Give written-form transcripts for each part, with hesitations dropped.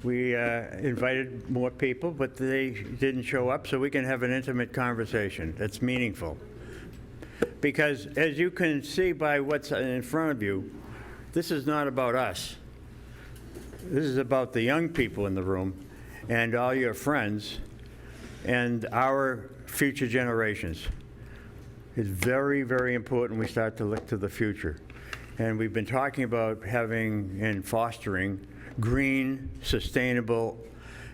We invited more people, but they didn't show up, so we can have an intimate conversation that's meaningful. Because as you can see by what's in front of you, this is not about us. This is about the young people in the room and all your friends and our future generations. It's very, very important we start to look to the future. And we've been talking about having and fostering green, sustainable,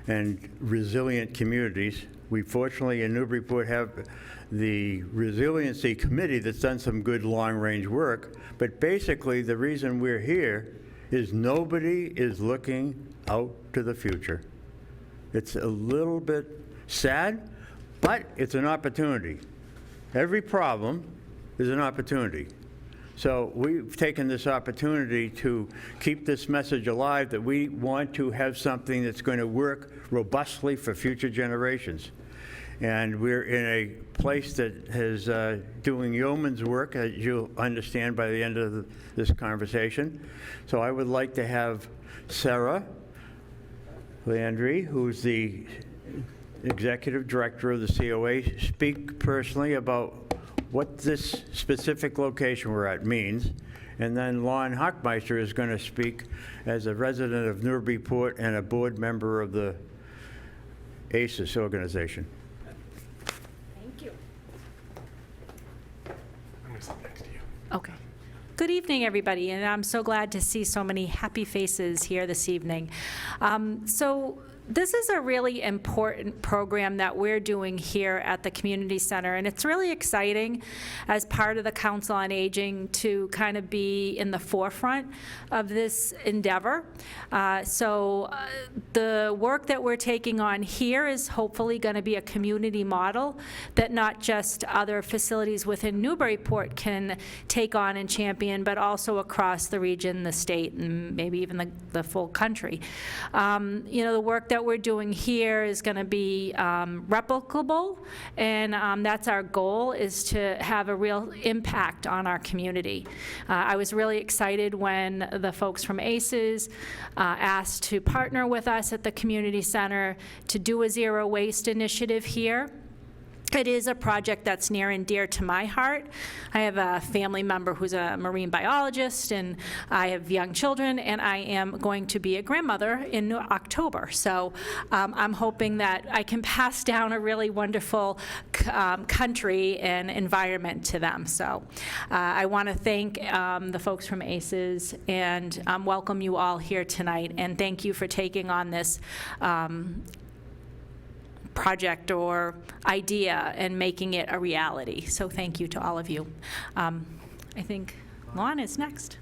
and resilient communities. We fortunately in Newburyport have the Resiliency Committee that's done some good long-range work, but basically the reason we're here is nobody is looking out to the future. It's a little bit sad, but it's an opportunity. Every problem is an opportunity. So we've taken this opportunity to keep this message alive that we want to have something that's going to work robustly for future generations. And we're in a place that is doing yeoman's work, as you'll understand by the end of this conversation. So I would like to have Sarah Landry, who's the Executive Director of the COA, speak personally about what this specific location we're at means. And then Lon Hochmeister is going to speak as a resident of Newburyport and a board member of the ACES organization. Thank you. I'm going to sit next to you. Okay. Good evening, everybody, and I'm so glad to see so many happy faces here this evening. So this is a really important program that we're doing here at the Community Center, and it's really exciting as part of the Council on Aging to kind of be in the forefront of this endeavor. The work that we're taking on here is hopefully going to be a community model that not just other facilities within Newburyport can take on and champion, but also across the region, the state, and maybe even the full country. The work that we're doing here is going to be replicable, and that's our goal, is to have a real impact on our community. I was really excited when the folks from ACES asked to partner with us at the Community Center to do a zero waste initiative here. It is a project that's near and dear to my heart. I have a family member who's a marine biologist, and I have young children, and I am going to be a grandmother in October. So I'm hoping that I can pass down a really wonderful country and environment to them. So I want to thank the folks from ACES and welcome you all here tonight, and thank you for taking on this project or idea and making it a reality. So thank you to all of you. I think Lon is next.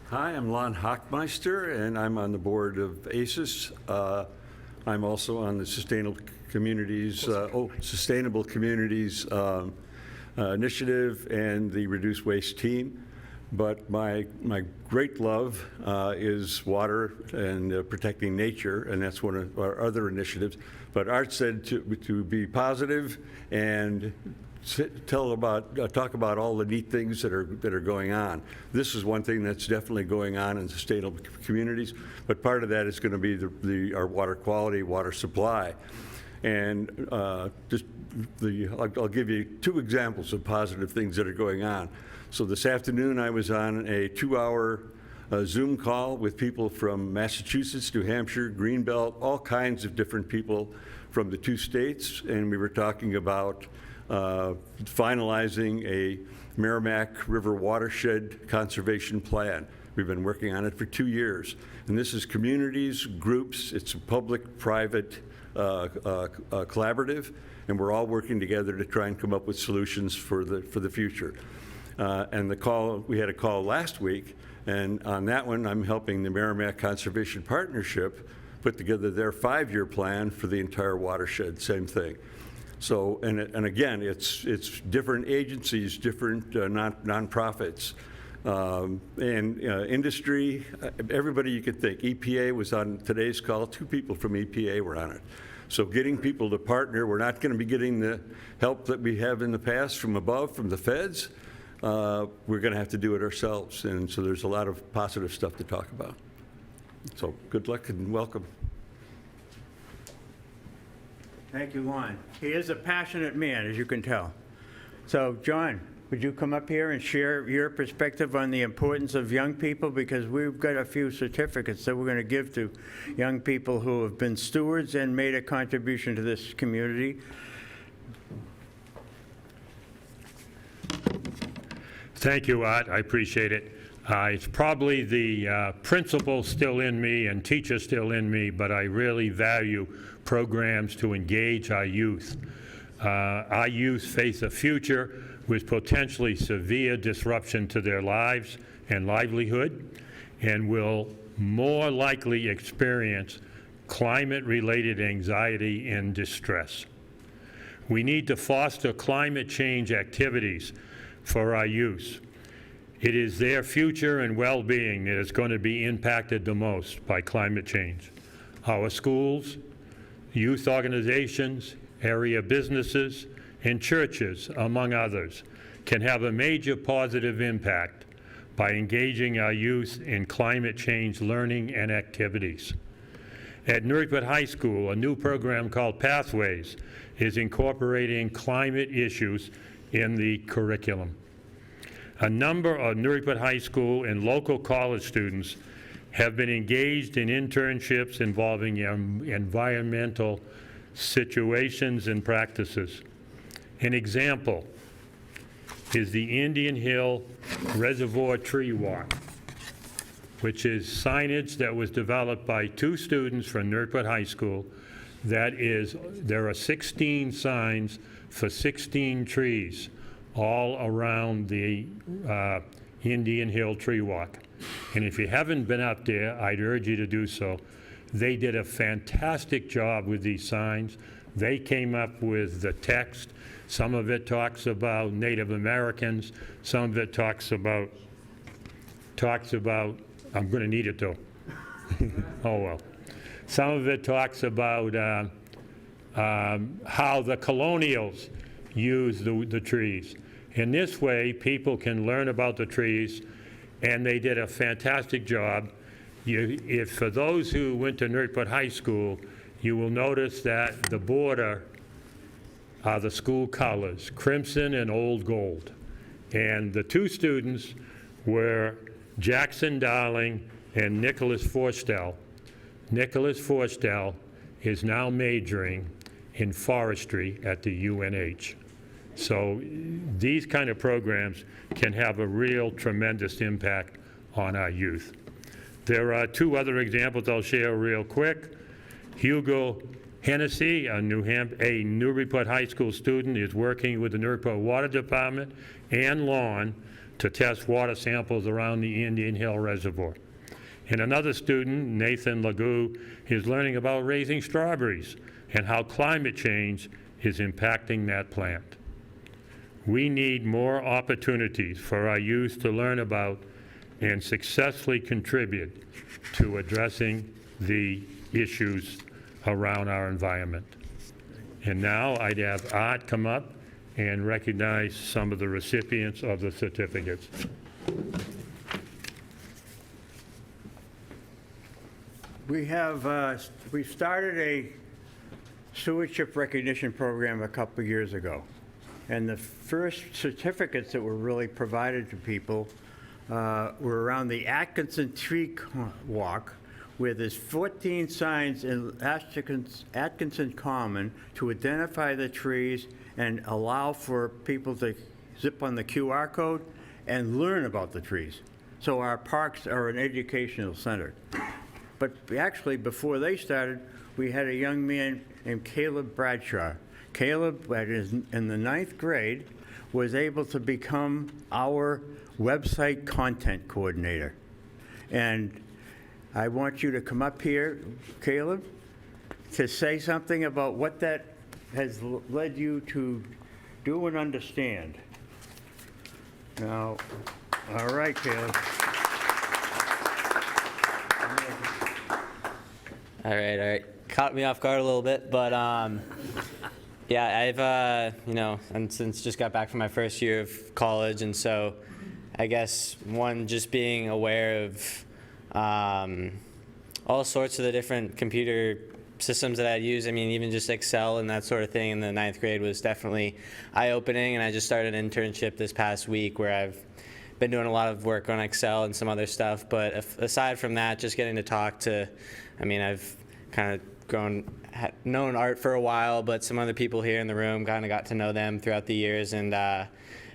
Hi, I'm Lon Hochmeister, and I'm on the board of ACES. I'm also on the Sustainable Communities Initiative and the Reduce Waste team. But my great love is water and protecting nature, and that's one of our other initiatives. But Art said to be positive and talk about all the neat things that are going on. This is one thing that's definitely going on in sustainable communities, but part of that is going to be our water quality, water supply. And I'll give you 2 examples of positive things that are going on. So this afternoon I was on a 2-hour Zoom call with people from Massachusetts, New Hampshire, Greenbelt, all kinds of different people from the 2 states, and we were talking about finalizing a Merrimack River watershed conservation plan. We've been working on it for 2 years, and this is communities, groups, it's a public-private collaborative, and we're all working together to try and come up with solutions for the future. And we had a call last week, and on that one, I'm helping the Merrimack Conservation Partnership put together their 5-year plan for the entire watershed, same thing. So, and again, it's different agencies, different nonprofits, and industry, everybody you could think. EPA was on today's call, 2 people from EPA were on it. So getting people to partner, we're not going to be getting the help that we have in the past from above, from the feds. we're going to have to do it ourselves. And so there's a lot of positive stuff to talk about. So good luck and welcome. Thank you, Lon. He is a passionate man, as you can tell. So, John, would you come up here and share your perspective on the importance of young people? Because we've got a few certificates that we're going to give to young people who have been stewards and made a contribution to this community. Thank you, Art. I appreciate it. It's probably the principal still in me and teacher still in me, but I really value programs to engage our youth. Our youth face a future with potentially severe disruption to their lives and livelihood, and will more likely experience climate-related anxiety and distress. We need to foster climate change activities for our youth. It is their future and well-being that is going to be impacted the most by climate change. Our schools, youth organizations, area businesses, and churches, among others, can have a major positive impact by engaging our youth in climate change learning and activities. At Newburyport High School, a new program called Pathways is incorporating climate issues in the curriculum. A number of Newburyport High School and local college students have been engaged in internships involving environmental situations and practices. An example is the Indian Hill Reservoir Tree Walk, which is signage that was developed by 2 students from Newburyport High School. There are 16 signs for 16 trees all around the Indian Hill Tree Walk. And if you haven't been up there, I'd urge you to do so. They did a fantastic job with these signs. They came up with the text. Some of it talks about Native Americans. Some of it talks about, I'm going to need it though. Oh well. Some of it talks about how the colonials used the trees. In this way, people can learn about the trees, and they did a fantastic job. For those who went to Newburyport High School, you will notice that the border are the school colors, crimson and old gold. And the 2 students were Jackson Darling and Nicholas Forstell. Nicholas Forstell is now majoring in forestry at the UNH. So these kind of programs can have a real tremendous impact on our youth. There are 2 other examples I'll share real quick. Hugo Hennessy, a Newburyport High School student, is working with the Newburyport Water Department and Lawn to test water samples around the Indian Hill Reservoir. And another student, Nathan Lagoo, is learning about raising strawberries and how climate change is impacting that plant. We need more opportunities for our youth to learn about and successfully contribute to addressing the issues around our environment. And now I'd have Art come up and recognize some of the recipients of the certificates. We've started a stewardship recognition program a couple years ago. And the first certificates that were really provided to people were around the Atkinson Tree Walk, where there's 14 signs in Atkinson Common to identify the trees and allow for people to zip on the QR code and learn about the trees. So our parks are an educational center. But actually, before they started, we had a young man named Caleb Bradshaw. Caleb, in the 9th grade, was able to become our website content coordinator. And I want you to come up here, Caleb, to say something about what that has led you to do and understand. Now, all right, Caleb. All right. Caught me off guard a little bit, but Yeah, I'm since just got back from my first year of college, and so I guess one, just being aware of all sorts of the different computer systems that I'd use. I mean, even just Excel and that sort of thing in the 9th grade was definitely eye-opening, and I just started an internship this past week where I've been doing a lot of work on Excel and some other stuff. But aside from that, just getting to talk to, I've kind of known Art for a while, but some other people here in the room, kind of got to know them throughout the years, and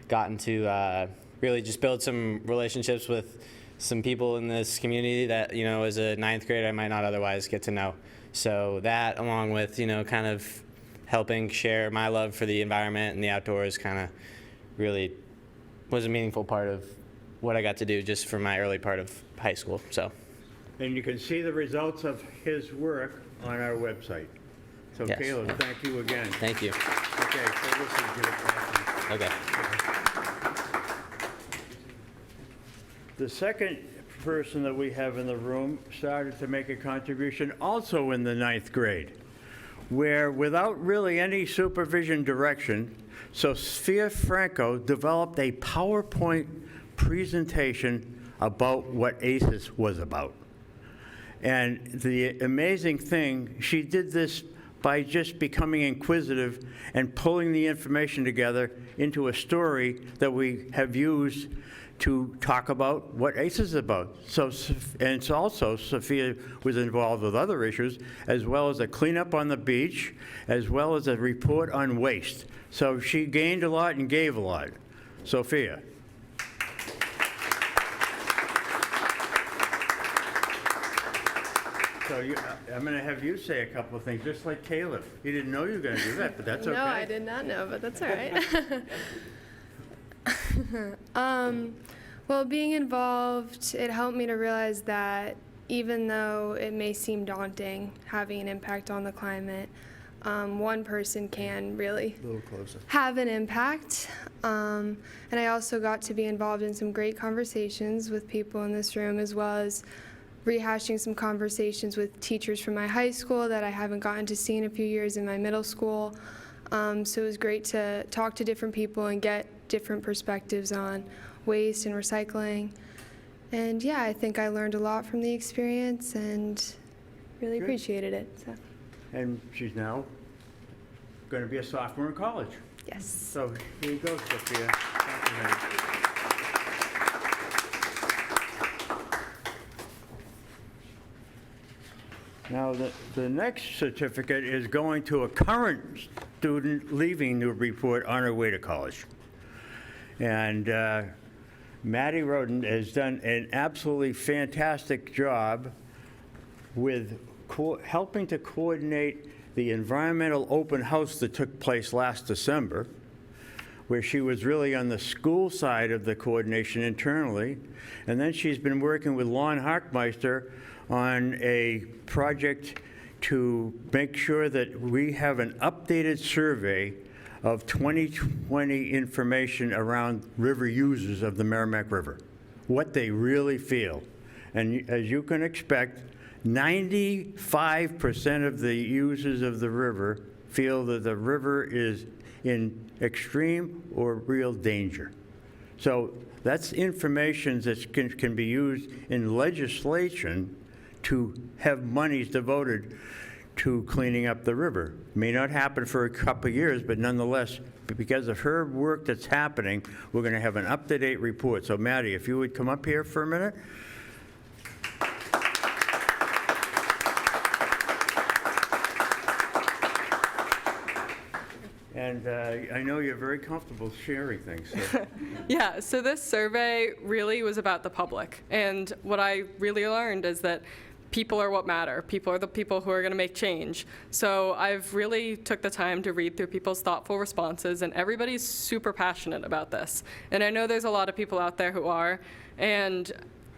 gotten to really just build some relationships with some people in this community that, as a 9th grader I might not otherwise get to know. So that, along with, kind of helping share my love for the environment and the outdoors, kind of really was a meaningful part of what I got to do just for my early part of high school. So. And you can see the results of his work on our website. So Yes. Caleb, thank you again. Thank you. Okay, so this is good. Okay. The second person that we have in the room started to make a contribution also in the 9th grade, where without really any supervision direction, Sophia Franco developed a PowerPoint presentation about what ACES was about. And the amazing thing, she did this by just becoming inquisitive and pulling the information together into a story that we have used to talk about what ACES is about. And so also, Sophia was involved with other issues, as well as a cleanup on the beach, as well as a report on waste. So she gained a lot and gave a lot. Sophia. So I'm going to have you say a couple of things, just like Caleb. You didn't know you were going to do that, but that's okay. No, I did not know, but that's all right. Well, being involved, it helped me to realize that even though it may seem daunting having an impact on the climate, one person can really have an impact. And I also got to be involved in some great conversations with people in this room, as well as rehashing some conversations with teachers from my high school that I haven't gotten to see in a few years in my middle school. So it was great to talk to different people and get different perspectives on waste and recycling. And yeah, I think I learned a lot from the experience and really appreciated it. So. And she's now going to be a sophomore in college. Yes. So here you go, Sophia. Thank you, honey. Now, the next certificate is going to a current student leaving Newburyport on her way to college. And Maddie Roden has done an absolutely fantastic job with helping to coordinate the environmental open house that took place last December, where she was really on the school side of the coordination internally. And then she's been working with Lon Harkmeister on a project to make sure that we have an updated survey of 2020 information around river users of the Merrimack River, what they really feel. And as you can expect, 95% of the users of the river feel that the river is in extreme or real danger. So that's information that can be used in legislation to have monies devoted to cleaning up the river. May not happen for a couple of years, but nonetheless, because of her work that's happening, we're going to have an up-to-date report. So Maddie, if you would come up here for a minute. And I know you're very comfortable sharing things. So. Yeah, so this survey really was about the public. And what I really learned is that people are what matter. People are the people who are going to make change. So I've really took the time to read through people's thoughtful responses, and everybody's super passionate about this. And I know there's a lot of people out there who are, and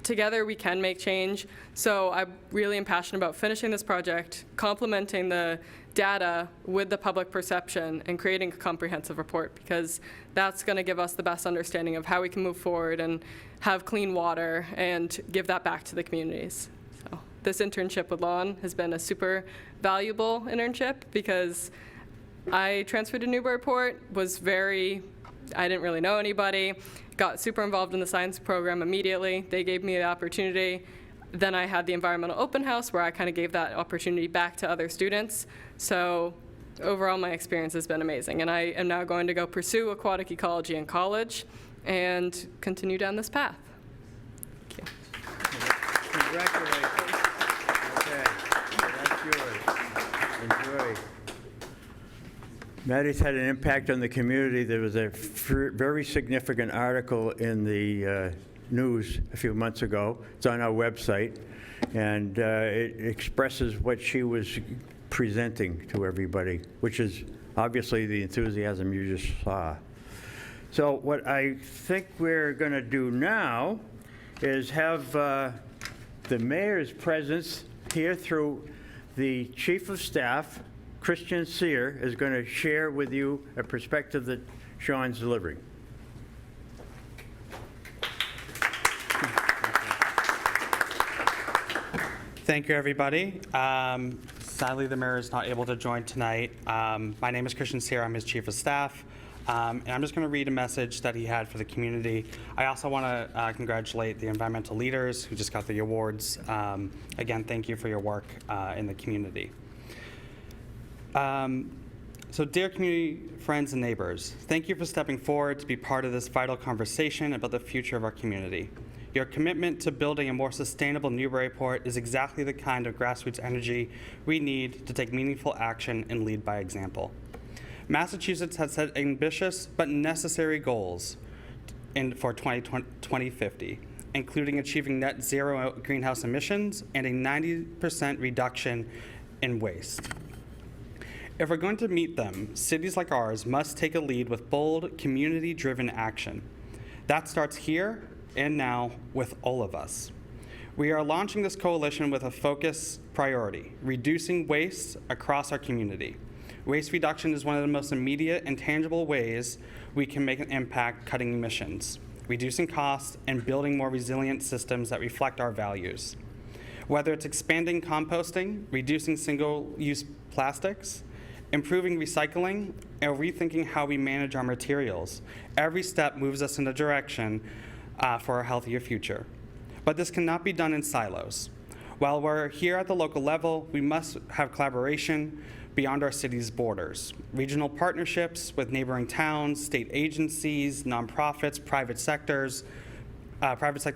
together we can make change. So I really am passionate about finishing this project, complementing the data with the public perception, and creating a comprehensive report, because that's going to give us the best understanding of how we can move forward and have clean water and give that back to the communities. This internship with Lon has been a super valuable internship, because I transferred to Newburyport, I didn't really know anybody, got super involved in the science program immediately. They gave me the opportunity. Then I had the environmental open house where I kind of gave that opportunity back to other students. So overall, my experience has been amazing. And I am now going to go pursue aquatic ecology in college and continue down this path. Thank you. Congratulations. Okay, that's yours. Enjoy. Maddie's had an impact on the community. There was a very significant article in the news a few months ago. It's on our website, and it expresses what she was presenting to everybody, which is obviously the enthusiasm you just saw. So what I think we're going to do now is have the mayor's presence here through the Chief of Staff, Christian Sear, is going to share with you a perspective that Sean's delivering. Thank you, everybody. Sadly, the mayor is not able to join tonight. My name is Christian Sear. I'm his Chief of Staff. And I'm just going to read a message that he had for the community. I also want to congratulate the environmental leaders who just got the awards. Again, thank you for your work in the community. So dear community, friends, and neighbors, thank you for stepping forward to be part of this vital conversation about the future of our community. Your commitment to building a more sustainable Newburyport is exactly the kind of grassroots energy we need to take meaningful action and lead by example. Massachusetts has set ambitious but necessary goals for 2050, including achieving net zero greenhouse emissions and a 90% reduction in waste. If we're going to meet them, cities like ours must take a lead with bold, community-driven action. That starts here and now with all of us. We are launching this coalition with a focus priority: reducing waste across our community. Waste reduction is one of the most immediate and tangible ways we can make an impact cutting emissions, reducing costs, and building more resilient systems that reflect our values. Whether it's expanding composting, reducing single-use plastics, improving recycling, or rethinking how we manage our materials, every step moves us in a direction for a healthier future. But this cannot be done in silos. While we're here at the local level, we must have collaboration beyond our city's borders. Regional partnerships with neighboring towns, state agencies, nonprofits, private sector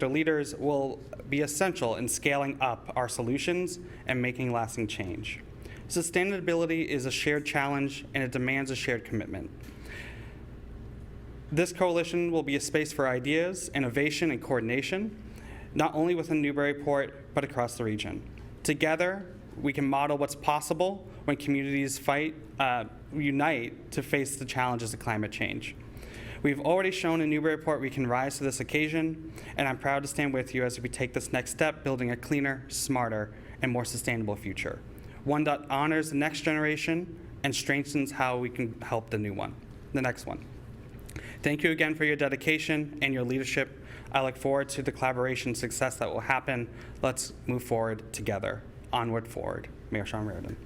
leaders will be essential in scaling up our solutions and making lasting change. Sustainability is a shared challenge, and it demands a shared commitment. This coalition will be a space for ideas, innovation, and coordination, not only within Newburyport, but across the region. Together, we can model what's possible when communities unite to face the challenges of climate change. We've already shown in Newburyport we can rise to this occasion, and I'm proud to stand with you as we take this next step, building a cleaner, smarter, and more sustainable future. One that honors the next generation and strengthens how we can help the next one. Thank you again for your dedication and your leadership. I look forward to the collaboration success that will happen. Let's move forward together. Onward, forward. Mayor Sean Reardon.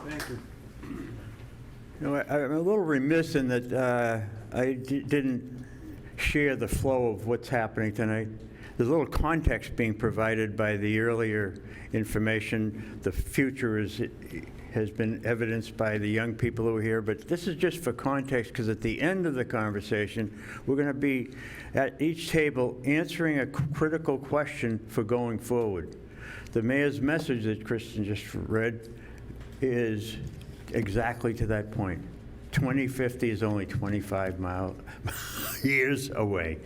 Thank you. You know, I'm a little remiss in that I didn't share the flow of what's happening tonight. There's a little context being provided by the earlier information. The future has been evidenced by the young people who are here, but this is just for context, because at the end of the conversation, we're going to be at each table answering a critical question for going forward. The mayor's message that Kristen just read is exactly to that point. 2050 is only 25 years away.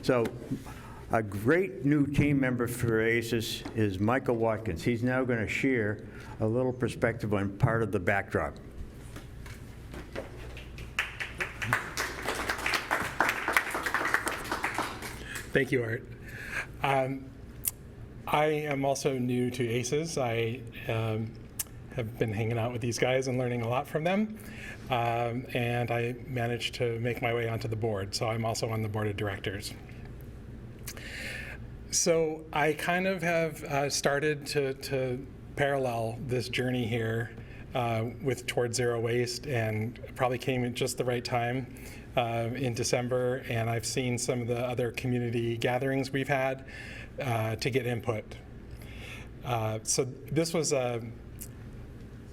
So a great new team member for ACES is Michael Watkins. He's now going to share a little perspective on part of the backdrop. Thank you, Art. I am also new to ACES. I have been hanging out with these guys and learning a lot from them, and I managed to make my way onto the board, so I'm also on the board of directors. So I kind of have started to parallel this journey here with Towards Zero Waste, and probably came at just the right time in December, and I've seen some of the other community gatherings we've had to get input. So this was a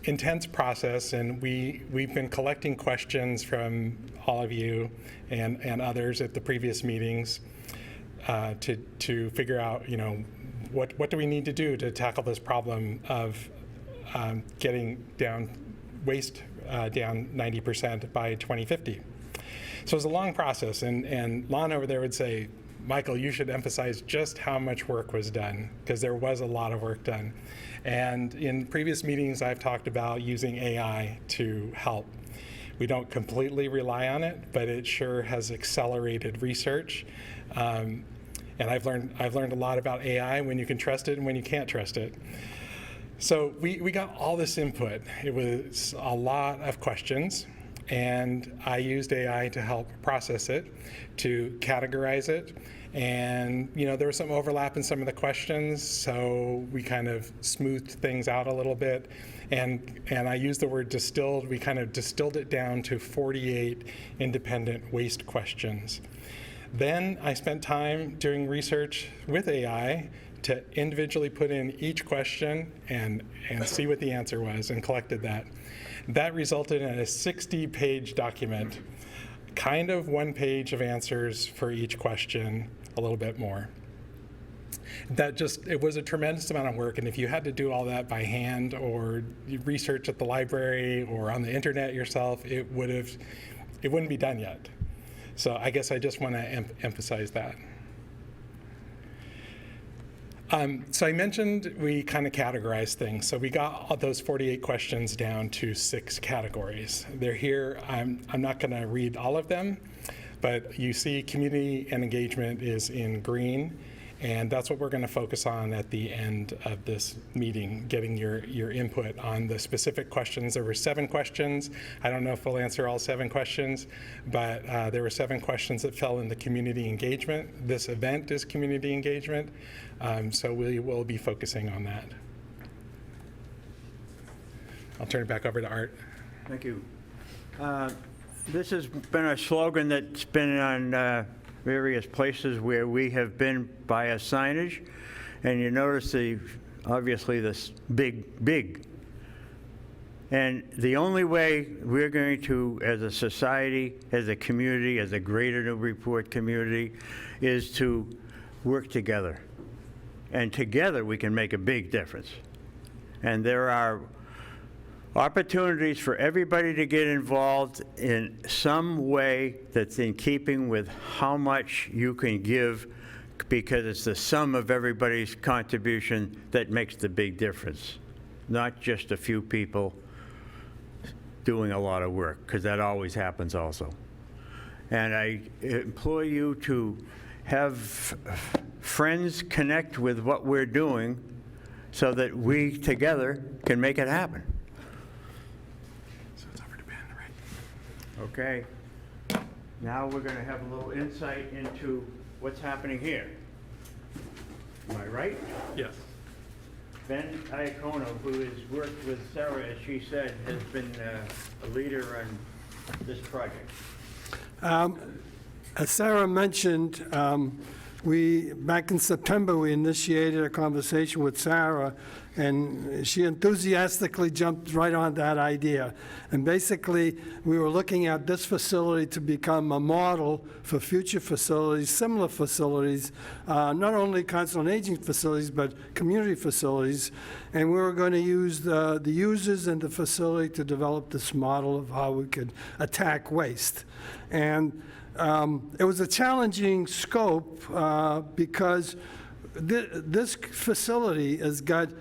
intense process, and we've been collecting questions from all of you and others at the previous meetings to figure out, you know, what do we need to do to tackle this problem of getting down waste down 90% by 2050. So it's a long process, and Lon over there would say, Michael, you should emphasize just how much work was done, because there was a lot of work done. And in previous meetings, I've talked about using AI to help. We don't completely rely on it, but it sure has accelerated research. And I've learned a lot about AI, when you can trust it and when you can't trust it. So we got all this input. It was a lot of questions, and I used AI to help process it, to categorize it. And you know, there was some overlap in some of the questions, so we kind of smoothed things out a little bit. And I used the word distilled. We kind of distilled it down to 48 independent waste questions. Then I spent time doing research with AI to individually put in each question and see what the answer was, and collected that. That resulted in a 60-page document, kind of 1 page of answers for each question, a little bit more. It was a tremendous amount of work, and if you had to do all that by hand or research at the library or on the internet yourself, it wouldn't be done yet. So I guess I just want to emphasize that. So I mentioned we kind of categorized things. So we got all those 48 questions down to 6 categories. They're here. I'm not going to read all of them, but you see community and engagement is in green, and that's what we're going to focus on at the end of this meeting, getting your input on the specific questions. There were 7 questions. I don't know if we'll answer all 7 questions, but there were 7 questions that fell in the community engagement. This event is community engagement, so we will be focusing on that. I'll turn it back over to Art. Thank you. This has been a slogan that's been on various places where we have been by a signage, and you notice obviously this big. And the only way we're going to, as a society, as a community, as a greater Newburyport community, is to work together. And together we can make a big difference. And there are opportunities for everybody to get involved in some way that's in keeping with how much you can give, because it's the sum of everybody's contribution that makes the big difference, not just a few people doing a lot of work, because that always happens also. And I implore you to have friends connect with what we're doing so that we together can make it happen. Okay, now we're going to have a little insight into what's happening here. Am I right? Yes. Ben Iacono, who has worked with Sarah, as she said, has been a leader on this project. As Sarah mentioned, back in September, we initiated a conversation with Sarah, and she enthusiastically jumped right on that idea. And basically, we were looking at this facility to become a model for future facilities, similar facilities, not only council on aging facilities, but community facilities. And we were going to use the users and the facility to develop this model of how we could attack waste. And it was a challenging scope because this facility has got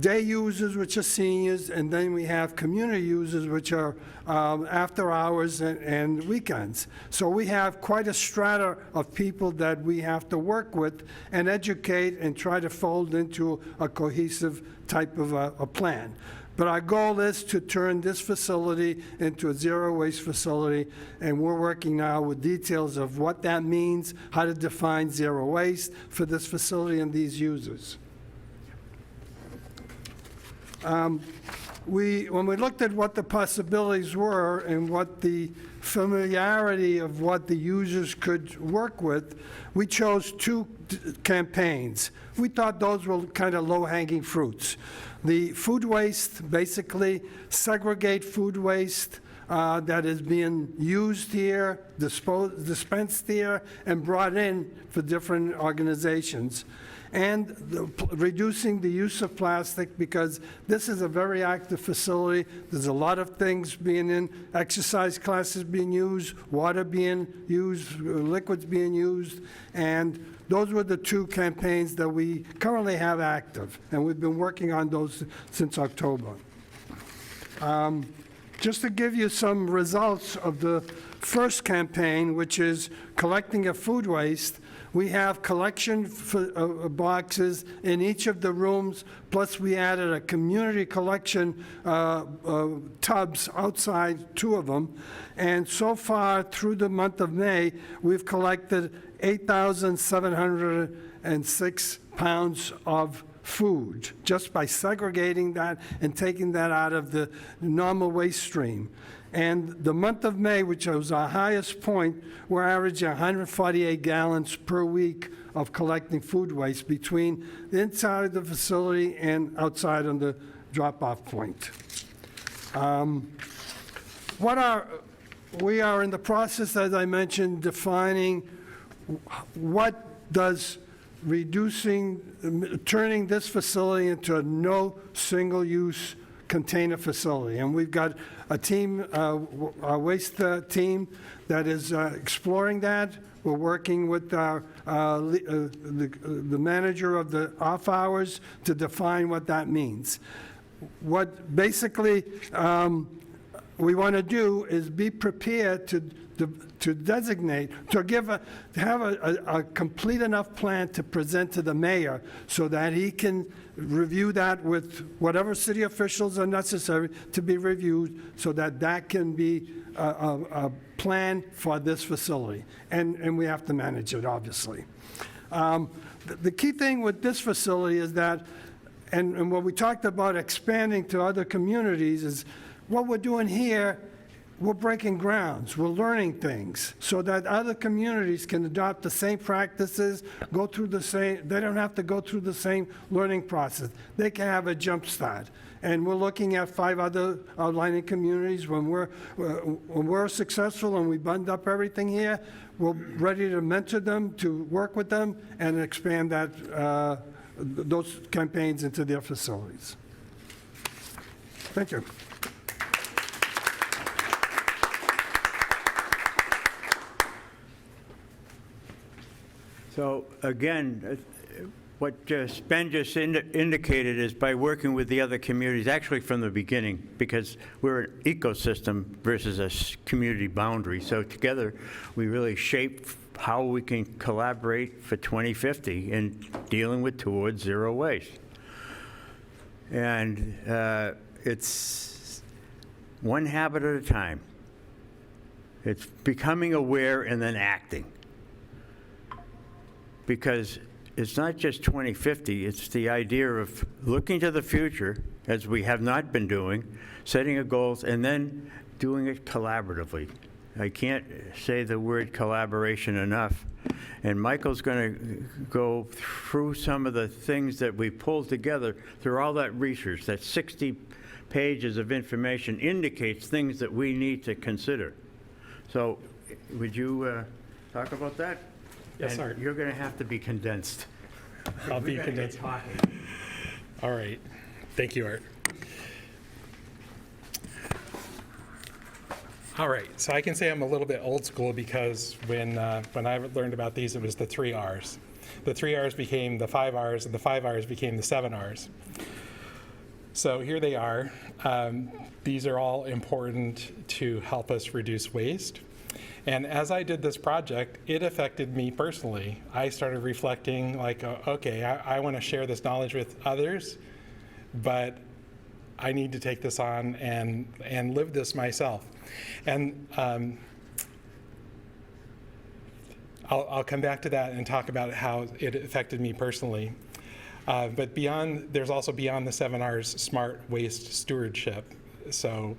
day users, which are seniors, and then we have community users, which are after hours and weekends. So we have quite a strata of people that we have to work with and educate and try to fold into a cohesive type of a plan. But our goal is to turn this facility into a zero-waste facility, and we're working now with details of what that means, how to define zero waste for this facility and these users. When we looked at what the possibilities were and what the familiarity of what the users could work with, we chose two campaigns. We thought those were kind of low-hanging fruits. The food waste, basically segregate food waste that is being used here, dispensed here, and brought in for different organizations. And reducing the use of plastic, because this is a very active facility. There's a lot of things being in, exercise classes being used, water being used, liquids being used, and those were the two campaigns that we currently have active, and we've been working on those since October. Just to give you some results of the first campaign, which is collecting of food waste, we have collection boxes in each of the rooms, plus we added a community collection tubs outside, 2 of them. And so far, through the month of May, we've collected 8,706 pounds of food, just by segregating that and taking that out of the normal waste stream. And the month of May, which was our highest point, we're averaging 148 gallons per week of collecting food waste between the inside of the facility and outside on the drop-off point. We are in the process, as I mentioned, defining what does turning this facility into a no single-use container facility. And we've got a team, a waste team that is exploring that. We're working with the manager of the off hours to define what that means. What basically we want to do is be prepared to designate, to have a complete enough plan to present to the mayor so that he can review that with whatever city officials are necessary to be reviewed, so that that can be a plan for this facility. And we have to manage it, obviously. The key thing with this facility is that, and what we talked about expanding to other communities, is what we're doing here, we're breaking grounds, we're learning things, so that other communities can adopt the same practices, go through the same, they don't have to go through the same learning process. They can have a jump start. And we're looking at 5 other outlying communities. When we're successful and we buttoned up everything here, we're ready to mentor them, to work with them, and expand that, those campaigns into their facilities. Thank you. So again, what Ben just indicated is by working with the other communities, actually from the beginning, because we're an ecosystem versus a community boundary. So together, we really shape how we can collaborate for 2050 in dealing with towards zero waste. And it's one habit at a time. It's becoming aware and then acting. Because it's not just 2050, it's the idea of looking to the future, as we have not been doing, setting a goals, and then doing it collaboratively. I can't say the word collaboration enough. And Michael's going to go through some of the things that we pulled together through all that research. That 60 pages of information indicates things that we need to consider. So would you talk about that? Yes, sir. And you're going to have to be condensed. I'll be condensed. All right. Thank you, Art. All right. So I can say I'm a little bit old school, because when I learned about these, it was the 3 R's. The 3 R's became the 5 R's, and the 5 R's became the 7 R's. So here they are. These are all important to help us reduce waste. And as I did this project, it affected me personally. I started reflecting like, okay, I want to share this knowledge with others, but I need to take this on and live this myself. And I'll come back to that and talk about how it affected me personally. But there's also beyond the 7 R's smart waste stewardship. So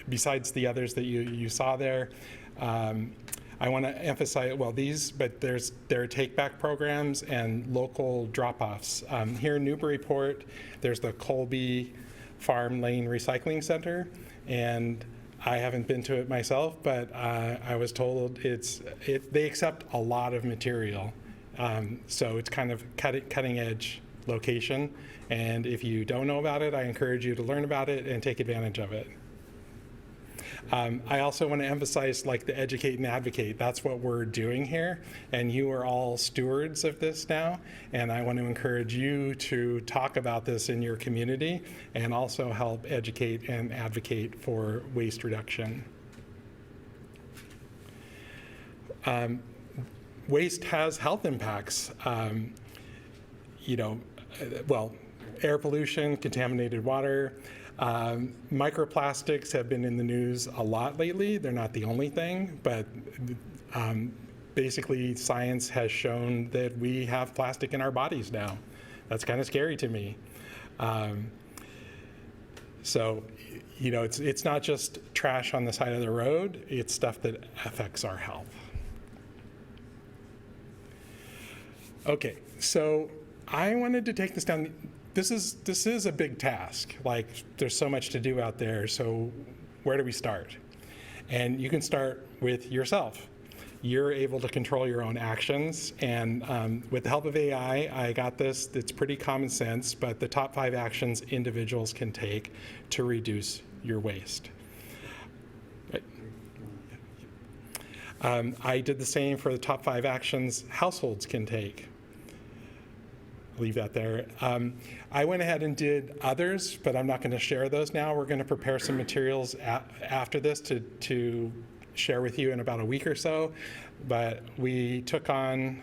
besides the others that you saw there, I want to emphasize, there are take-back programs and local drop-offs. Here in Newburyport, there's the Colby Farm Lane Recycling Center, and I haven't been to it myself, but I was told they accept a lot of material. So it's kind of cutting-edge location, and if you don't know about it, I encourage you to learn about it and take advantage of it. I also want to emphasize like the educate and advocate. That's what we're doing here, and you are all stewards of this now, and I want to encourage you to talk about this in your community and also help educate and advocate for waste reduction. Waste has health impacts. Air pollution, contaminated water. Microplastics have been in the news a lot lately. They're not the only thing, but basically science has shown that we have plastic in our bodies now. That's kind of scary to me. So, it's not just trash on the side of the road, it's stuff that affects our health. Okay, so I wanted to take this down. This is a big task. Like, there's so much to do out there, so where do we start? And you can start with yourself. You're able to control your own actions, and with the help of AI, I got this. It's pretty common sense, but the top 5 actions individuals can take to reduce your waste. Right. I did the same for the top 5 actions households can take. Leave that there. I went ahead and did others, but I'm not going to share those now. We're going to prepare some materials after this to share with you in about a week or so. But we took on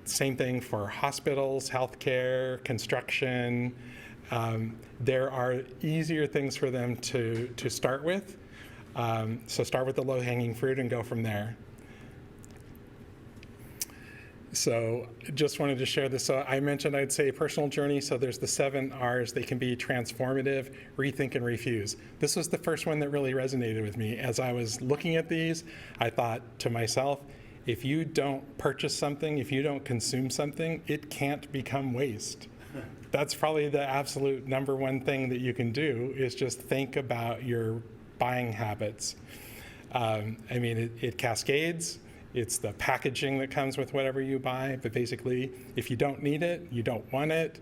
same thing for hospitals, healthcare, construction. There are easier things for them to start with. So start with the low-hanging fruit and go from there. So just wanted to share this. So I mentioned I'd say personal journey. So there's the 7 R's. They can be transformative, rethink, and refuse. This was the first one that really resonated with me. As I was looking at these, I thought to myself, if you don't purchase something, if you don't consume something, it can't become waste. That's probably the absolute #1 thing that you can do, is just think about your buying habits. It cascades. It's the packaging that comes with whatever you buy, but basically, if you don't need it, you don't want it,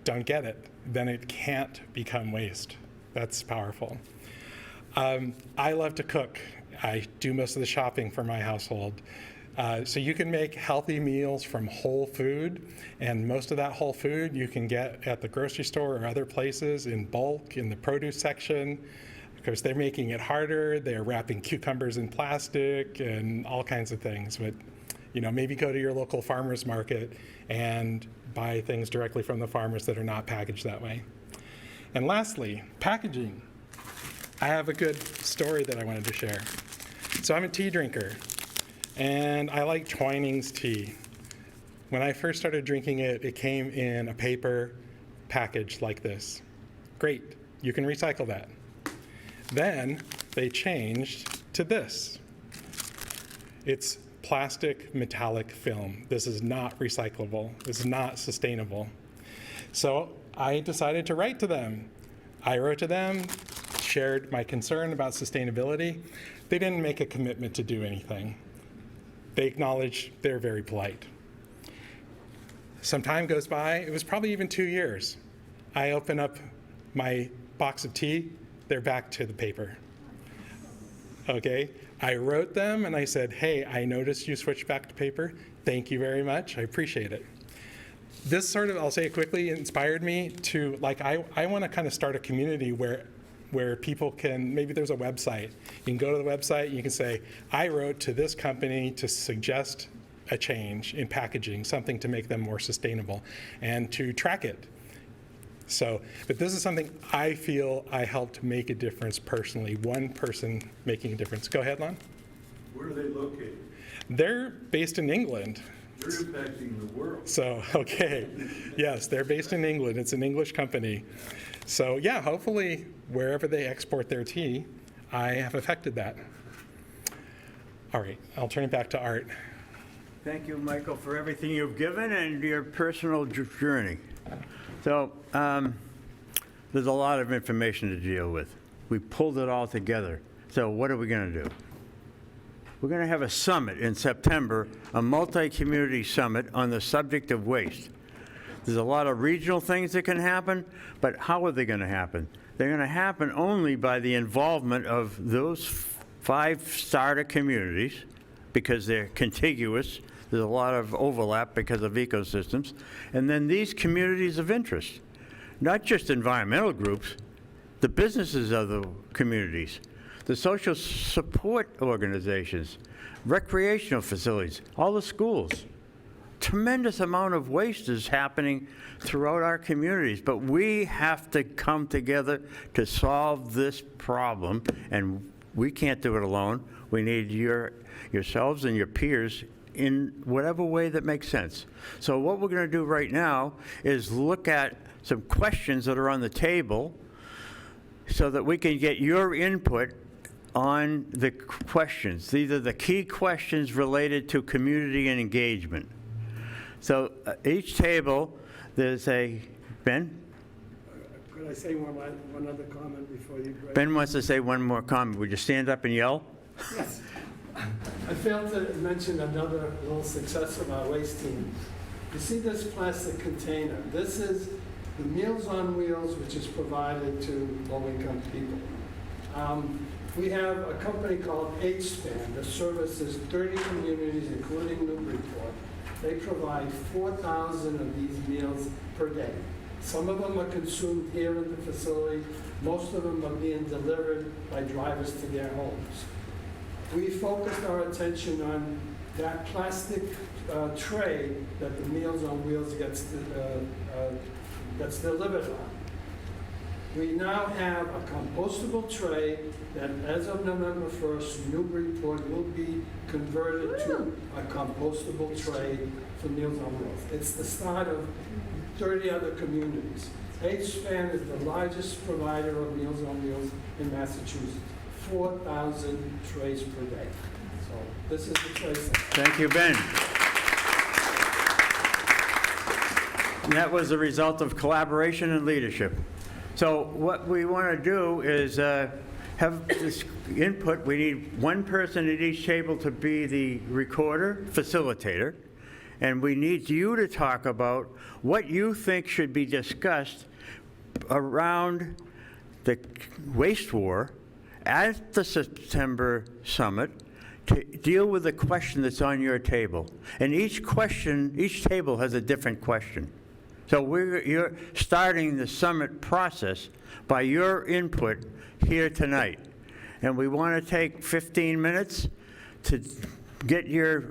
don't get it, then it can't become waste. That's powerful. I love to cook. I do most of the shopping for my household. So you can make healthy meals from whole food, and most of that whole food you can get at the grocery store or other places in bulk in the produce section. Because they're making it harder, they're wrapping cucumbers in plastic and all kinds of things. But, maybe go to your local farmer's market and buy things directly from the farmers that are not packaged that way. And lastly, packaging. I have a good story that I wanted to share. So I'm a tea drinker, and I like Twining's tea. When I first started drinking it, it came in a paper package like this. Great, you can recycle that. Then they changed to this. It's plastic metallic film. This is not recyclable. This is not sustainable. So I decided to write to them. I wrote to them, shared my concern about sustainability. They didn't make a commitment to do anything. They acknowledged they're very polite. Some time goes by. It was probably even 2 years. I open up my box of tea. They're back to the paper. Okay, I wrote them and I said, hey, I noticed you switched back to paper. Thank you very much, I appreciate it. this sort of, I'll say it quickly, inspired me to, like, I want to kind of start a community where people can, maybe there's a website. You can go to the website, you can say, I wrote to this company to suggest a change in packaging, something to make them more sustainable, and to track it. So, but this is something I feel I helped make a difference personally, one person making a difference. Go ahead, Lon. Where are they located? They're based in England. They're impacting the world. So, okay, yes, they're based in England. It's an English company. So, yeah, hopefully wherever they export their tea, I have affected that. All right, I'll turn it back to Art. Thank you, Michael, for everything you've given and your personal journey. So there's a lot of information to deal with. We pulled it all together. So what are we going to do? We're going to have a summit in September, a multi-community summit on the subject of waste. There's a lot of regional things that can happen, but how are they going to happen? They're going to happen only by the involvement of those 5 starter communities, because they're contiguous. There's a lot of overlap because of ecosystems. And then these communities of interest, not just environmental groups, the businesses of the communities, the social support organizations, recreational facilities, all the schools. Tremendous amount of waste is happening throughout our communities, but we have to come together to solve this problem, and we can't do it alone. We need yourselves and your peers in whatever way that makes sense. So what we're going to do right now is look at some questions that are on the table so that we can get your input on the questions. These are the key questions related to community and engagement. So each table, there's a, Ben? Could I say one other comment before you break? Ben wants to say one more comment. Would you stand up and yell? Yes. I failed to mention another little success of our waste team. You see this plastic container? This is the Meals on Wheels, which is provided to low-income people. We have a company called ACES that services 30 communities, including Newburyport. They provide 4,000 of these meals per day. Some of them are consumed here in the facility. Most of them are being delivered by drivers to their homes. We focused our attention on that plastic tray that the Meals on Wheels gets delivered on. We now have a compostable tray that, as of November 1st, Newburyport will be converted to a compostable tray for Meals on Wheels. It's the start of 30 other communities. ACES is the largest provider of Meals on Wheels in Massachusetts. 4,000 trays per day. So this is the tray center. Thank you, Ben. And that was a result of collaboration and leadership. So what we want to do is have this input. We need one person at each table to be the recorder, facilitator, and we need you to talk about what you think should be discussed around the waste war at the September summit to deal with the question that's on your table. And each table has a different question. So you're starting the summit process by your input here tonight. And we want to take 15 minutes to get your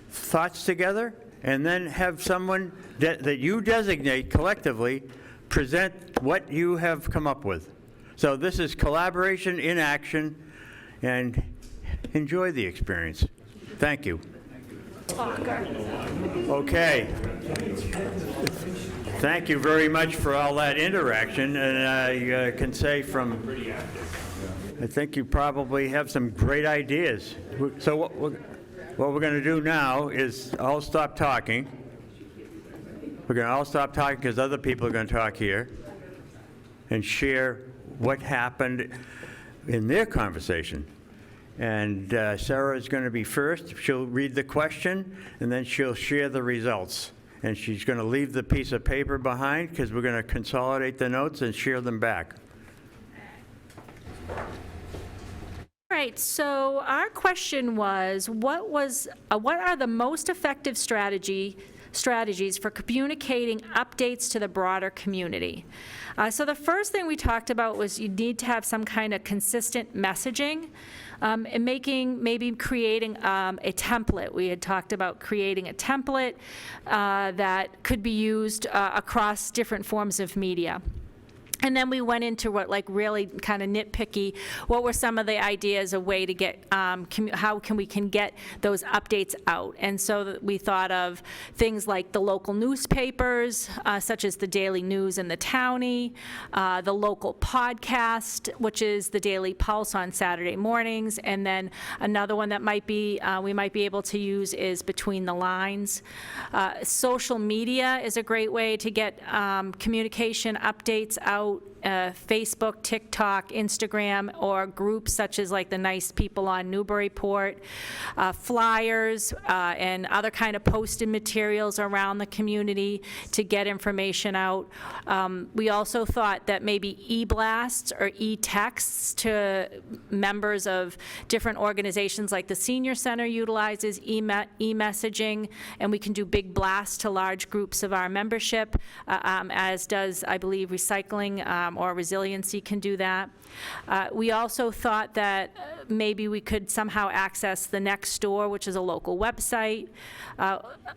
thoughts together and then have someone that you designate collectively present what you have come up with. So this is collaboration in action, and enjoy the experience. Thank you. Okay. Thank you very much for all that interaction, and I can say I think you probably have some great ideas. So what we're going to do now is all stop talking. We're going to all stop talking because other people are going to talk here and share what happened in their conversation. And Sarah is going to be first. She'll read the question, and then she'll share the results. And she's going to leave the piece of paper behind because we're going to consolidate the notes and share them back. All right, so our question was, what are the most effective strategy strategies for communicating updates to the broader community. So the first thing we talked about was you need to have some kind of consistent messaging, and maybe creating a template. We had talked about creating a template that could be used across different forms of media. And then we went into what, like, really kind of nitpicky, what were some of the ideas, a way to get, how we can get those updates out. And so we thought of things like the local newspapers, such as the Daily News and the Townie, the local podcast, which is the Daily Pulse on Saturday mornings, and then another one that might be, we might be able to use is Between the Lines. Social media is a great way to get communication updates out. Facebook, TikTok, Instagram, or groups such as like the Nice People on Newburyport, flyers, and other kind of posted materials around the community to get information out. We also thought that maybe e-blasts or e-texts to members of different organizations, like the Senior Center utilizes e-messaging, and we can do big blasts to large groups of our membership, as does, I believe, recycling or resiliency can do that. We also thought that maybe we could somehow access the Next Door, which is a local website.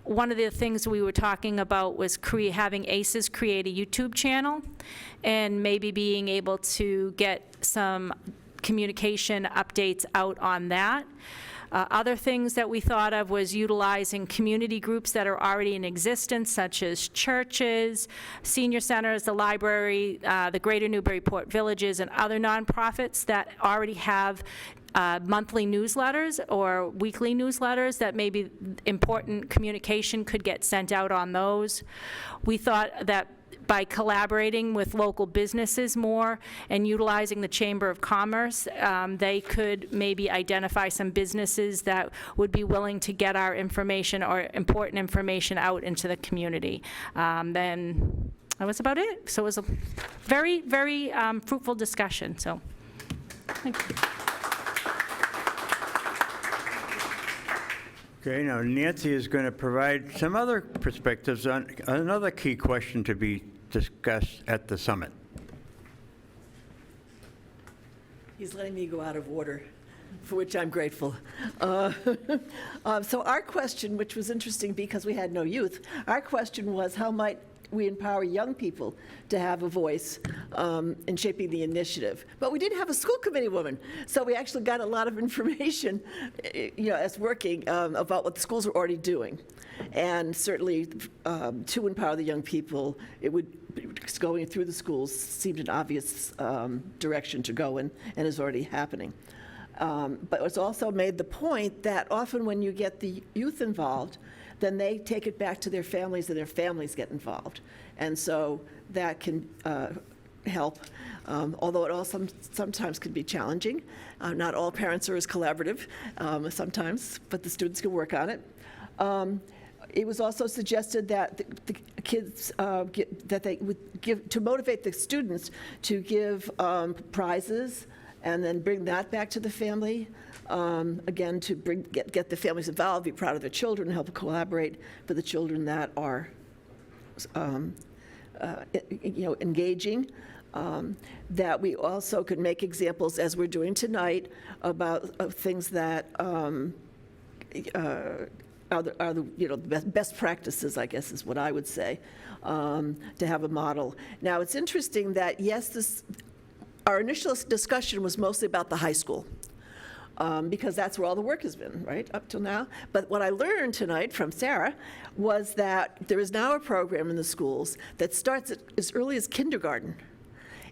One of the things we were talking about was having ACES create a YouTube channel, and maybe being able to get some communication updates out on that. Other things that we thought of was utilizing community groups that are already in existence, such as churches, senior centers, the library, the Greater Newburyport Villages, and other nonprofits that already have monthly newsletters or weekly newsletters that maybe important communication could get sent out on those. We thought that by collaborating with local businesses more and utilizing the Chamber of Commerce, they could maybe identify some businesses that would be willing to get our information or important information out into the community. Then that was about it. So it was a very, very fruitful discussion. So thank you. Okay, now Nancy is going to provide some other perspectives on another key question to be discussed at the summit. He's letting me go out of order, for which I'm grateful. So our question, which was interesting because we had no youth, our question was how might we empower young people to have a voice in shaping the initiative. But we didn't have a school committee woman, so we actually got a lot of information, as working about what the schools are already doing. And certainly to empower the young people, going through the schools seemed an obvious direction to go in, and is already happening. But it's also made the point that often when you get the youth involved, then they take it back to their families, and their families get involved. And so that can help, although it also sometimes can be challenging. Not all parents are as collaborative sometimes, but the students can work on it. It was also suggested that the kids, that they would give, to motivate the students to give prizes and then bring that back to the family. Again, to get the families involved, be proud of their children, help collaborate for the children that are, engaging. That we also could make examples, as we're doing tonight, of things that are the best practices, I guess is what I would say, to have a model. Now, it's interesting that, yes, our initial discussion was mostly about the high school. Because that's where all the work has been, right, up till now. But what I learned tonight from Sarah was that there is now a program in the schools that starts as early as kindergarten.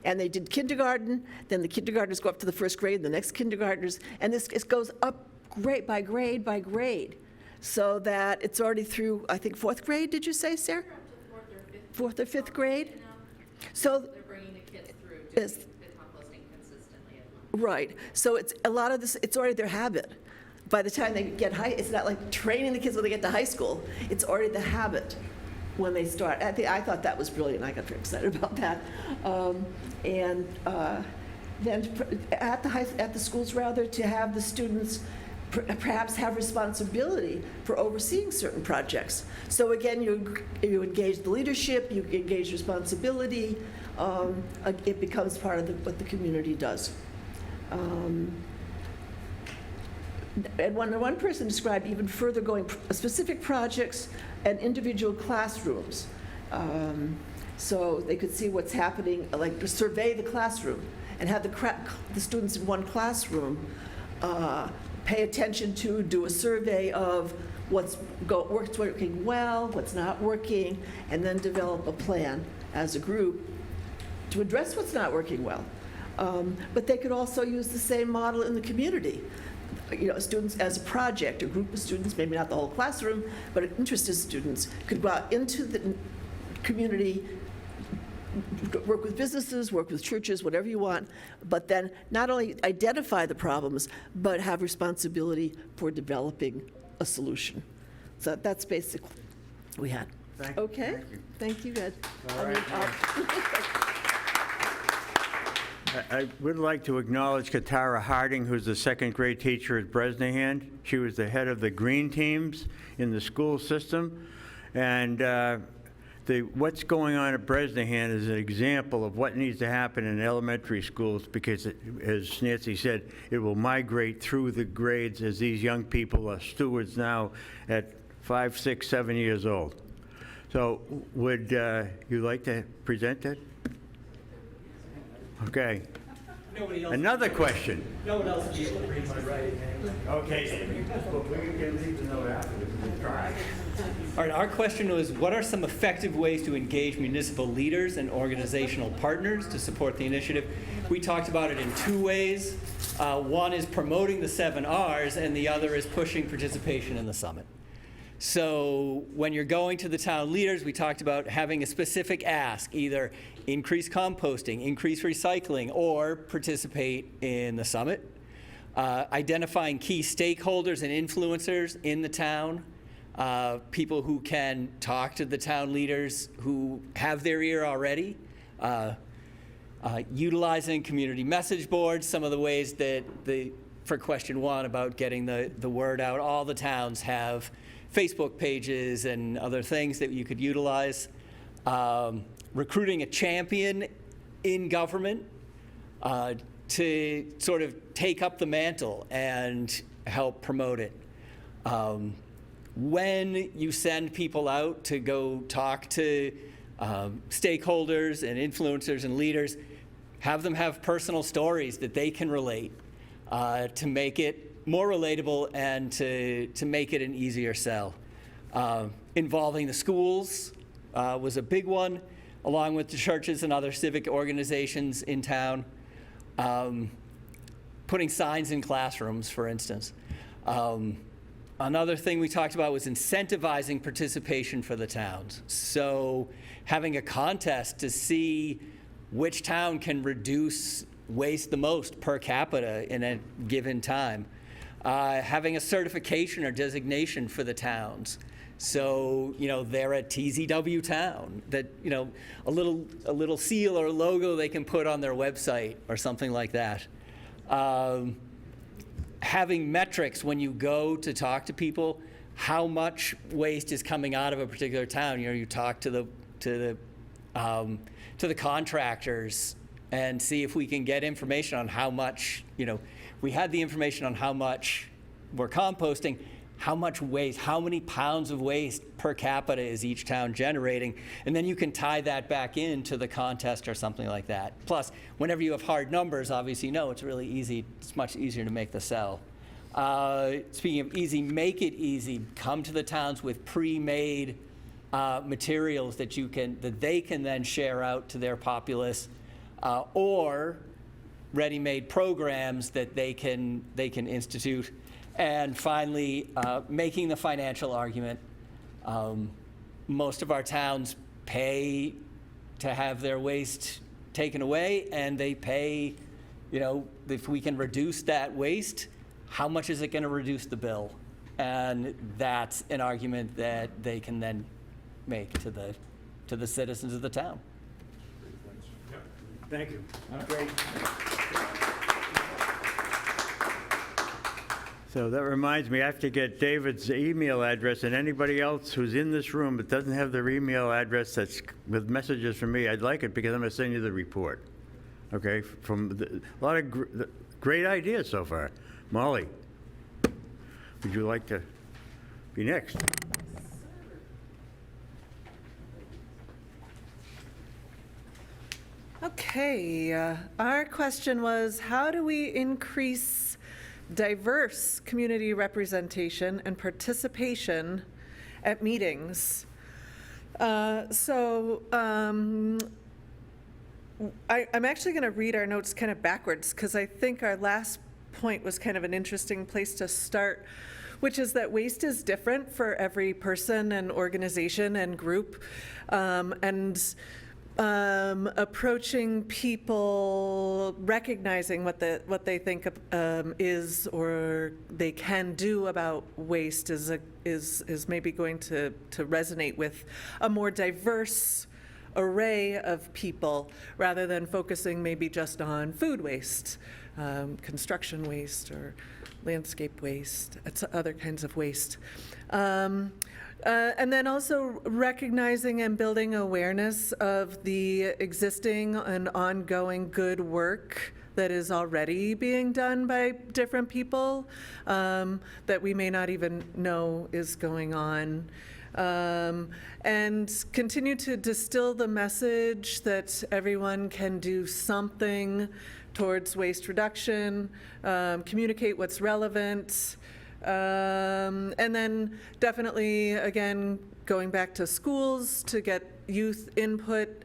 And they did kindergarten, then the kindergartners go up to the first grade, the next kindergartners, and it goes up grade by grade by grade, so that it's already through, I think, fourth grade, did you say, Sarah? Fourth or fifth grade? So they're bringing the kids through doing the composting consistently. Right. So it's a lot of this, it's already their habit. By the time they get it's not like training the kids when they get to high school. It's already the habit when they start. I thought that was brilliant. I got very excited about that. Then at the schools, rather, to have the students perhaps have responsibility for overseeing certain projects. So again, you engage the leadership, you engage responsibility, it becomes part of what the community does. And one person described even further going specific projects and individual classrooms. So they could see what's happening, like to survey the classroom and have the students in one classroom pay attention to, do a survey of what's working well, what's not working, and then develop a plan as a group to address what's not working well. But they could also use the same model in the community. Students as a project, a group of students, maybe not the whole classroom, but interested students could go out into the community, work with businesses, work with churches, whatever you want, but then not only identify the problems, but have responsibility for developing a solution. So that's basically what we had. Okay? Thank you, Ed. All right. I would like to acknowledge Katara Harding, who's the second grade teacher at Bresnahan. She was the head of the green teams in the school system. And what's going on at Bresnahan is an example of what needs to happen in elementary schools because, as Nancy said, it will migrate through the grades as these young people are stewards now at 5, 6, 7 years old. So would you like to present that? Okay. Another question. No one else will be able to read my writing name. Okay. Well, we can leave the note afterwards. Try. All right, our question was, what are some effective ways to engage municipal leaders and organizational partners to support the initiative? We talked about it in two ways. One is promoting the 7 Rs, and the other is pushing participation in the summit. So when you're going to the town leaders, we talked about having a specific ask, either increase composting, increase recycling, or participate in the summit. Identifying key stakeholders and influencers in the town, people who can talk to the town leaders who have their ear already. Utilizing community message boards, some of the ways that for question 1 about getting the word out, all the towns have Facebook pages and other things that you could utilize. Recruiting a champion in government to sort of take up the mantle and help promote it. When you send people out to go talk to stakeholders and influencers and leaders, have them have personal stories that they can relate to make it more relatable and to make it an easier sell. Involving the schools was a big one, along with the churches and other civic organizations in town. Putting signs in classrooms, for instance. Another thing we talked about was incentivizing participation for the towns. So having a contest to see which town can reduce waste the most per capita in a given time. Having a certification or designation for the towns. So, they're a TZW town, that, a little seal or a logo they can put on their website or something like that. Having metrics when you go to talk to people, how much waste is coming out of a particular town. You talk to the contractors and see if we can get information on how much, we had the information on how much we're composting, how much waste, how many pounds of waste per capita is each town generating, and then you can tie that back into the contest or something like that. Plus, whenever you have hard numbers, obviously, it's really easy, it's much easier to make the sell. Speaking of easy, make it easy. Come to the towns with pre-made materials that they can then share out to their populace, or ready-made programs that they can institute. And finally, making the financial argument. Most of our towns pay to have their waste taken away, and they pay, if we can reduce that waste, how much is it going to reduce the bill? And that's an argument that they can then make to the citizens of the town. Thank you. Great. So that reminds me, I have to get David's email address, and anybody else who's in this room that doesn't have their email address that's with messages from me, I'd like it because I'm going to send you the report. Okay? A lot of great ideas so far. Molly, would you like to be next? Okay, our question was, how do we increase diverse community representation and participation at meetings? I'm actually going to read our notes kind of backwards, because I think our last point was kind of an interesting place to start, which is that waste is different for every person and organization and group. Approaching people, recognizing what they think is or they can do about waste is maybe going to resonate with a more diverse array of people, rather than focusing maybe just on food waste, construction waste, or landscape waste, other kinds of waste. And then also recognizing and building awareness of the existing and ongoing good work that is already being done by different people that we may not even know is going on. And continue to distill the message that everyone can do something towards waste reduction, communicate what's relevant, and then definitely, again, going back to schools to get youth input,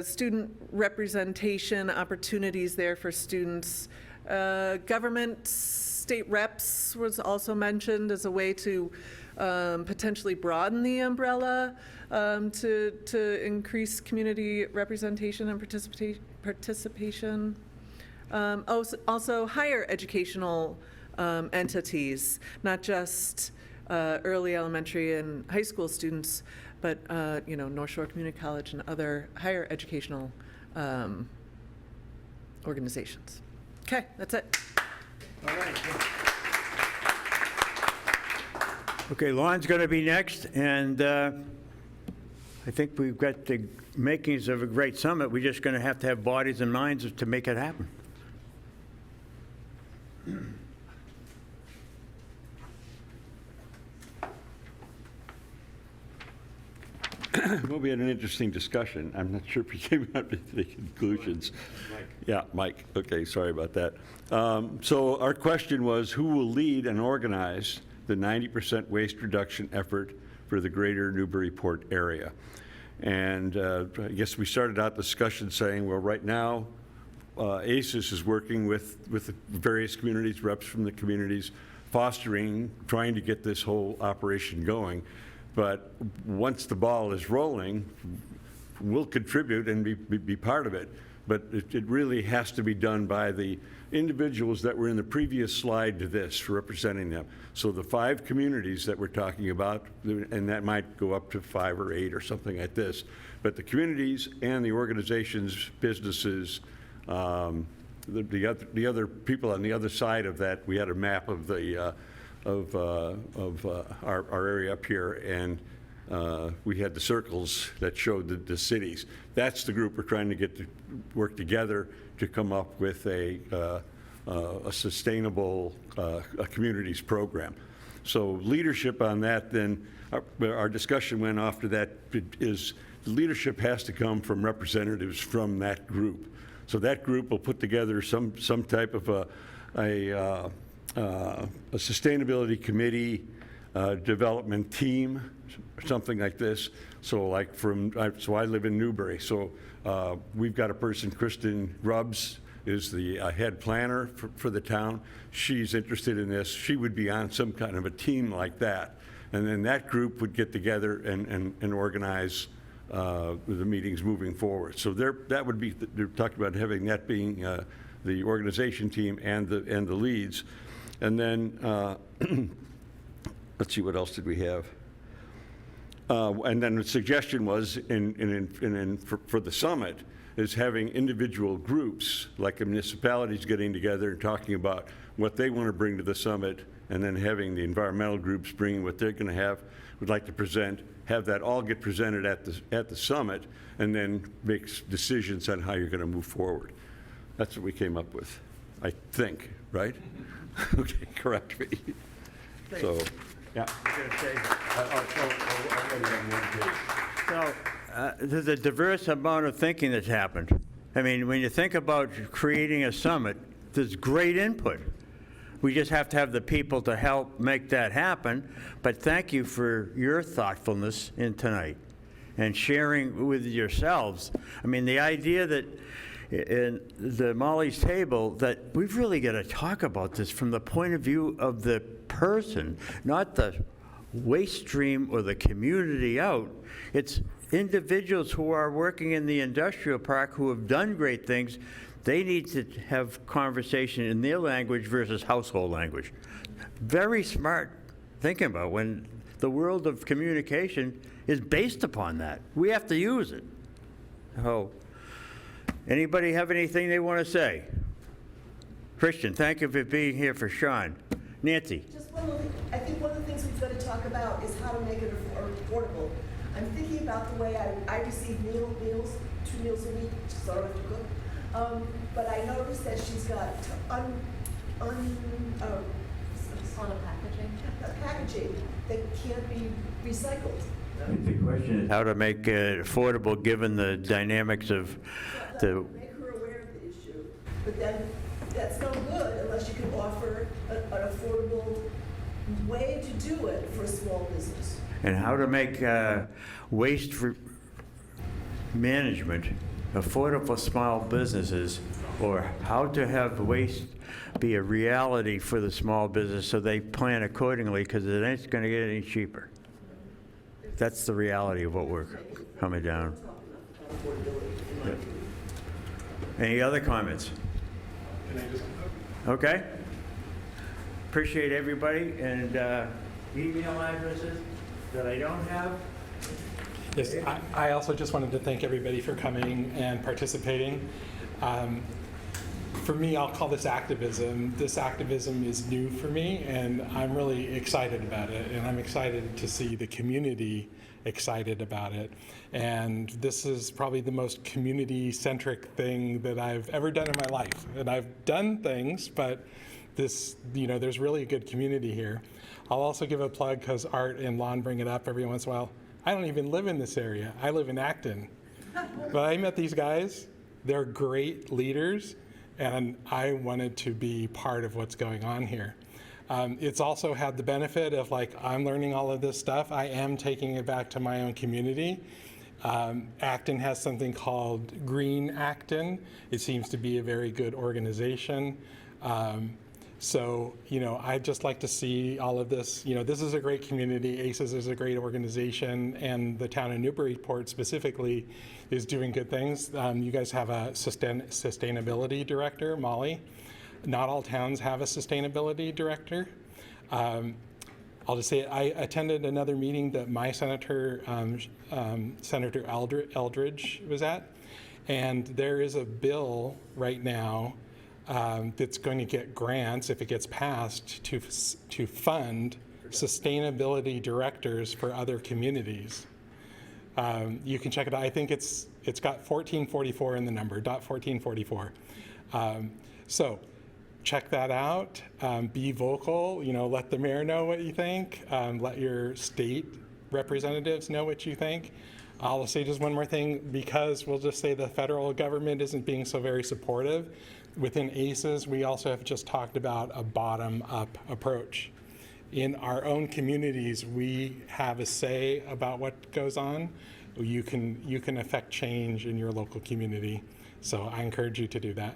student representation, opportunities there for students. Government, state reps was also mentioned as a way to potentially broaden the umbrella to increase community representation and participation. Also higher educational entities, not just early elementary and high school students, but North Shore Community College and other higher educational organizations. Okay, that's it. All right. Okay, Lon's going to be next, and I think we've got the makings of a great summit. We're just going to have bodies and minds to make it happen. Well, we had an interesting discussion. I'm not sure if we came up with the conclusions. Mike. Yeah, Mike. Okay, sorry about that. So our question was, who will lead and organize the 90% waste reduction effort for the greater Newburyport area? And I guess we started out the discussion saying, well, right now, ACES is working with the various communities, reps from the communities, fostering, trying to get this whole operation going. But once the ball is rolling, we'll contribute and be part of it. But it really has to be done by the individuals that were in the previous slide to this, representing them. So the 5 communities that we're talking about, and that might go up to 5 or 8 or something like this, but the communities and the organizations, businesses, the other people on the other side of that, we had a map of the our area up here, and we had the circles that showed the cities. That's the group we're trying to get to work together to come up with a sustainable communities program. So leadership on that, then our discussion went off to that is the leadership has to come from representatives from that group. So that group will put together some type of a sustainability committee, development team, something like this. So so I live in Newbury. So we've got a person, Kristen Grubbs, is the head planner for the town. She's interested in this. She would be on some kind of a team like that. And then that group would get together and organize the meetings moving forward. So that would be, they're talking about having that being the organization team and the leads. And then, let's see, what else did we have? And then the suggestion was, for the summit, is having individual groups, like municipalities getting together and talking about what they want to bring to the summit, and then having the environmental groups bringing what they're going to have, would like to present, have that all get presented at the summit, and then make decisions on how you're going to move forward. That's what we came up with, I think, right? Okay, correct me. So, yeah. So, there's a diverse amount of thinking that's happened. I mean, when you think about creating a summit, there's great input. We just have to have the people to help make that happen. But thank you for your thoughtfulness in tonight and sharing with yourselves. I mean, the idea that in the Molly's table, that we've really got to talk about this from the point of view of the person, not the waste stream or the community out. It's individuals who are working in the industrial park who have done great things. They need to have conversation in their language versus household language. Very smart thinking about when the world of communication is based upon that. We have to use it. So, anybody have anything they want to say? Christian, thank you for being here for Sean. Nancy? Just one little thing. I think one of the things we've got to talk about is how to make it affordable. I'm thinking about the way I receive meals, 2 meals a week, so I don't have to cook. But I noticed that she's got packaging that can't be recycled. The question is how to make it affordable given the dynamics of the... Make her aware of the issue, but then that's no good unless you can offer an affordable way to do it for a small business. And how to make waste management affordable for small businesses, or how to have waste be a reality for the small business so they plan accordingly, because it ain't going to get any cheaper. That's the reality of what we're coming down. Yeah. Any other comments? Okay. Appreciate everybody, and email addresses that I don't have. Yes, I also just wanted to thank everybody for coming and participating. For me, I'll call this activism. This activism is new for me, and I'm really excited about it, and I'm excited to see the community excited about it. And this is probably the most community-centric thing that I've ever done in my life. And I've done things, but this, there's really a good community here. I'll also give a plug, because Art and Lon bring it up every once in a while. I don't even live in this area. I live in Acton. But I met these guys. They're great leaders, and I wanted to be part of what's going on here. It's also had the benefit of, I'm learning all of this stuff. I am taking it back to my own community. Acton has something called Green Acton. It seems to be a very good organization. So, I'd just like to see all of this. This is a great community. ACES is a great organization, and the town of Newburyport specifically is doing good things. You guys have a sustainability director, Molly. Not all towns have a sustainability director. I'll just say I attended another meeting that my senator, Senator Eldridge, was at, and there is a bill right now that's going to get grants, if it gets passed, to fund sustainability directors for other communities. You can check it out. I think it's got 1444 in the number, .1444. So check that out. Be vocal. Let the mayor know what you think. Let your state representatives know what you think. I'll say just one more thing, because we'll just say the federal government isn't being so very supportive. Within ACES, we also have just talked about a bottom-up approach. In our own communities, we have a say about what goes on. You can affect change in your local community. So I encourage you to do that.